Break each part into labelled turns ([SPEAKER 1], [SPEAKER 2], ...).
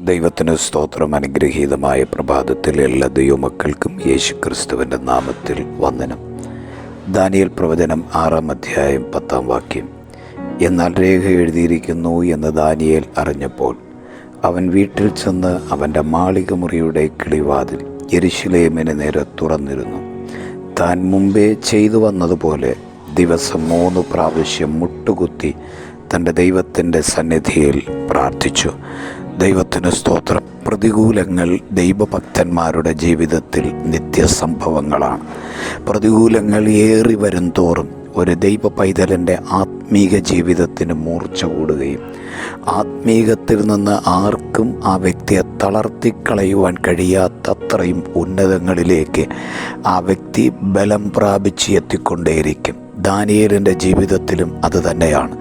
[SPEAKER 1] ദൈവത്തിന് സ്തോത്രം. അനുഗ്രഹീതമായ പ്രഭാതത്തിൽ എല്ലാ ദൈവമക്കൾക്കും യേശുക്രിസ്തുവിൻ്റെ നാമത്തിൽ വന്ദനം. ദാനിയേൽ പ്രവചനം 6-ാം അധ്യായം 10-ാം വാക്യം. എന്നാൽ രേഖ എഴുതിയിരിക്കുന്നു എന്ന് ദാനിയേൽ അറിഞ്ഞപ്പോൾ അവൻ വീട്ടിൽ ചെന്ന് അവൻ്റെ മാളികമുറിയുടെ കിളിവാതിൽ യെരൂശലേമിന് നേരെ തുറന്നിരുന്നു. താൻ മുമ്പേ ചെയ്തു വന്നതുപോലെ ദിവസം 3 പ്രാവശ്യം മുട്ടുകുത്തി തൻ്റെ ദൈവത്തിൻ്റെ സന്നിധിയിൽ പ്രാർത്ഥിച്ചു. ദൈവത്തിന് സ്തോത്രം. പ്രതികൂലങ്ങൾ ദൈവഭക്തന്മാരുടെ ജീവിതത്തിൽ നിത്യസംഭവങ്ങളാണ്. പ്രതികൂലങ്ങൾ ഏറി വരും തോറും ഒരു ദൈവ പൈതലിൻ്റെ ആത്മീക ജീവിതത്തിന് മൂർച്ച കൂടുകയും ആത്മീകത്തിൽ നിന്ന് ആർക്കും ആ വ്യക്തിയെ തളർത്തിക്കളയുവാൻ കഴിയാത്തത്രയും ഉന്നതങ്ങളിലേക്ക് ആ വ്യക്തി ബലം പ്രാപിച്ച് എത്തിക്കൊണ്ടേയിരിക്കും. ദാനിയേലിൻ്റെ ജീവിതത്തിലും അതുതന്നെയാണ്.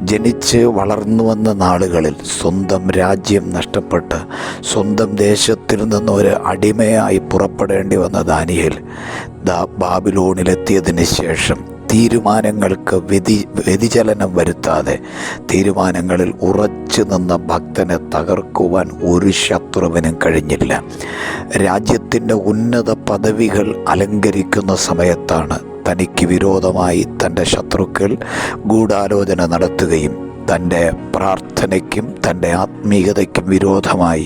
[SPEAKER 1] ജനിച്ച് വളർന്നു വന്ന നാളുകളിൽ സ്വന്തം രാജ്യം നഷ്ടപ്പെട്ട് സ്വന്തം ദേശത്തിൽ നിന്ന് ഒരു അടിമയായി പുറപ്പെടേണ്ടി വന്ന ദാനിയേൽ ബാബിലോണിലെത്തിയതിന് ശേഷം തീരുമാനങ്ങൾക്ക് വ്യതിചലനം വരുത്താതെ തീരുമാനങ്ങളിൽ ഉറച്ചു നിന്ന ഭക്തനെ തകർക്കുവാൻ ഒരു ശത്രുവിനും കഴിഞ്ഞില്ല. രാജ്യത്തിൻ്റെ ഉന്നത പദവികൾ അലങ്കരിക്കുന്ന സമയത്താണ് തനിക്ക് വിരോധമായി തൻ്റെ ശത്രുക്കൾ ഗൂഢാലോചന നടത്തുകയും തൻ്റെ പ്രാർത്ഥനയ്ക്കും തൻ്റെ ആത്മീയതയ്ക്കും വിരോധമായി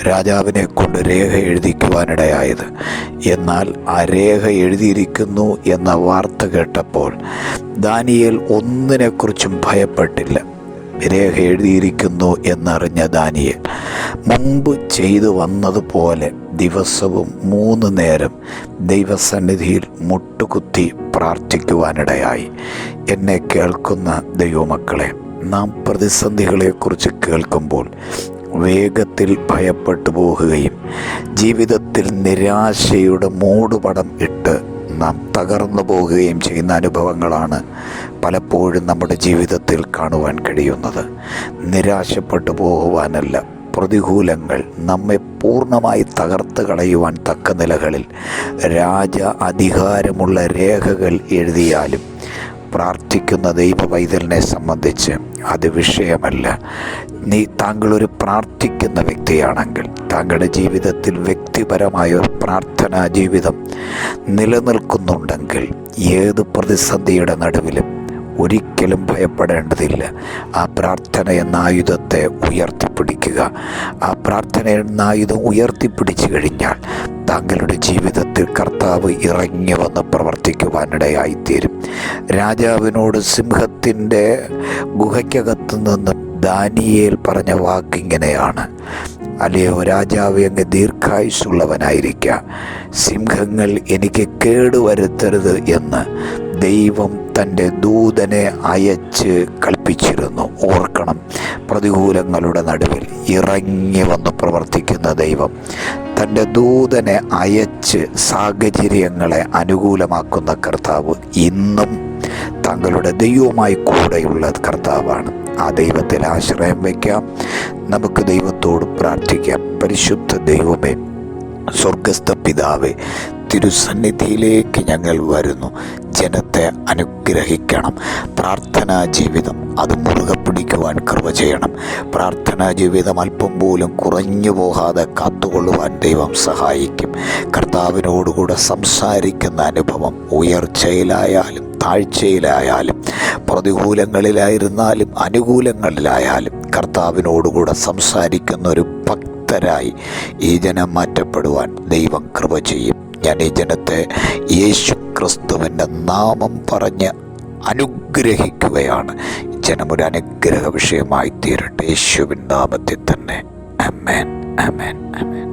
[SPEAKER 1] രാജാവിനെ കൊണ്ട് രേഖ എഴുതിക്കുവാനിടയായത്. എന്നാൽ ആ രേഖ എഴുതിയിരിക്കുന്നു എന്ന വാർത്ത കേട്ടപ്പോൾ ദാനിയേൽ ഒന്നിനെക്കുറിച്ചും ഭയപ്പെട്ടില്ല. രേഖ എഴുതിയിരിക്കുന്നു എന്നറിഞ്ഞ ദാനിയേൽ മുമ്പ് ചെയ്തു വന്നതുപോലെ ദിവസവും 3 നേരം ദൈവസന്നിധിയിൽ മുട്ടുകുത്തി പ്രാർത്ഥിക്കുവാനിടയായി. എന്നെ കേൾക്കുന്ന ദൈവമക്കളെ, നാം പ്രതിസന്ധികളെക്കുറിച്ച് കേൾക്കുമ്പോൾ വേഗത്തിൽ ഭയപ്പെട്ടു പോകുകയും ജീവിതത്തിൽ നിരാശയുടെ മൂടുപടം ഇട്ട് നാം തകർന്നു പോകുകയും ചെയ്യുന്ന അനുഭവങ്ങളാണ് പലപ്പോഴും നമ്മുടെ ജീവിതത്തിൽ കാണുവാൻ കഴിയുന്നത്. നിരാശപ്പെട്ടു പോകുവാനല്ല, പ്രതികൂലങ്ങൾ നമ്മെ പൂർണ്ണമായി തകർത്ത് കളയുവാൻ തക്ക നിലകളിൽ രാജ അധികാരമുള്ള രേഖകൾ എഴുതിയാലും പ്രാർത്ഥിക്കുന്ന ദൈവ പൈതലിനെ സംബന്ധിച്ച് അത് വിഷയമല്ല. താങ്കളൊരു പ്രാർത്ഥിക്കുന്ന വ്യക്തിയാണെങ്കിൽ താങ്കളുടെ ജീവിതത്തിൽ വ്യക്തിപരമായ ഒരു പ്രാർത്ഥനാ ജീവിതം നിലനിൽക്കുന്നുണ്ടെങ്കിൽ ഏത് പ്രതിസന്ധിയുടെ നടുവിലും ഒരിക്കലും ഭയപ്പെടേണ്ടതില്ല. ആ പ്രാർത്ഥന എന്ന ആയുധത്തെ ഉയർത്തിപ്പിടിക്കുക. ആ പ്രാർത്ഥന എന്ന ആയുധം ഉയർത്തിപ്പിടിച്ചു കഴിഞ്ഞാൽ താങ്കളുടെ ജീവിതത്തിൽ കർത്താവ് ഇറങ്ങി വന്ന് പ്രവർത്തിക്കുവാനിടയായിത്തീരും. രാജാവിനോട് സിംഹത്തിൻ്റെ ഗുഹയ്ക്കകത്തു നിന്നും ദാനിയേൽ പറഞ്ഞ വാക്കിങ്ങനെയാണ്: അല്ലയോ രാജാവ്, അങ്ങ് ദീർഘായുസ്സുള്ളവനായിരിക്കുക, സിംഹങ്ങൾ എനിക്ക് കേടുവരുത്തരുത് എന്ന് ദൈവം തൻ്റെ ദൂതനെ അയച്ച് കൽപ്പിച്ചിരുന്നു. ഓർക്കണം, പ്രതികൂലങ്ങളുടെ നടുവിൽ ഇറങ്ങി വന്ന് പ്രവർത്തിക്കുന്ന ദൈവം തൻ്റെ ദൂതനെ അയച്ച് സാഹചര്യങ്ങളെ അനുകൂലമാക്കുന്ന കർത്താവ് ഇന്നും താങ്കളുടെ ദൈവവുമായി കൂടെയുള്ള കർത്താവാണ്. ആ ദൈവത്തിൽ ആശ്രയം വയ്ക്കാം. നമുക്ക് ദൈവത്തോട് പ്രാർത്ഥിക്കാം. പരിശുദ്ധ ദൈവമേ, സ്വർഗസ്ഥ പിതാവേ, തിരുസന്നിധിയിലേക്ക് ഞങ്ങൾ വരുന്നു. ജനത്തെ അനുഗ്രഹിക്കണം. പ്രാർത്ഥനാ ജീവിതം അത് മുറുകെ പിടിക്കുവാൻ കൃപ ചെയ്യണം. പ്രാർത്ഥനാ ജീവിതം അല്പം പോലും കുറഞ്ഞു പോകാതെ കാത്തുകൊള്ളുവാൻ ദൈവം സഹായിക്കും. കർത്താവിനോടുകൂടെ സംസാരിക്കുന്ന അനുഭവം ഉയർച്ചയിലായാലും താഴ്ചയിലായാലും പ്രതികൂലങ്ങളിലായിരുന്നാലും അനുകൂലങ്ങളിലായാലും കർത്താവിനോടുകൂടെ സംസാരിക്കുന്ന ഒരു ഭക്തരായി ഈ ജനം മാറ്റപ്പെടുവാൻ ദൈവം കൃപ ചെയ്യും. ഞാൻ ഈ ജനത്തെ യേശു ക്രിസ്തുവിൻ്റെ നാമം പറഞ്ഞ് അനുഗ്രഹിക്കുകയാണ്. ജനമൊരു അനുഗ്രഹ വിഷയമായി തീരട്ടെ, യേശുവിൻ നാമത്തിൽ തന്നെ. ആമേൻ, ആമേൻ, ആമേൻ.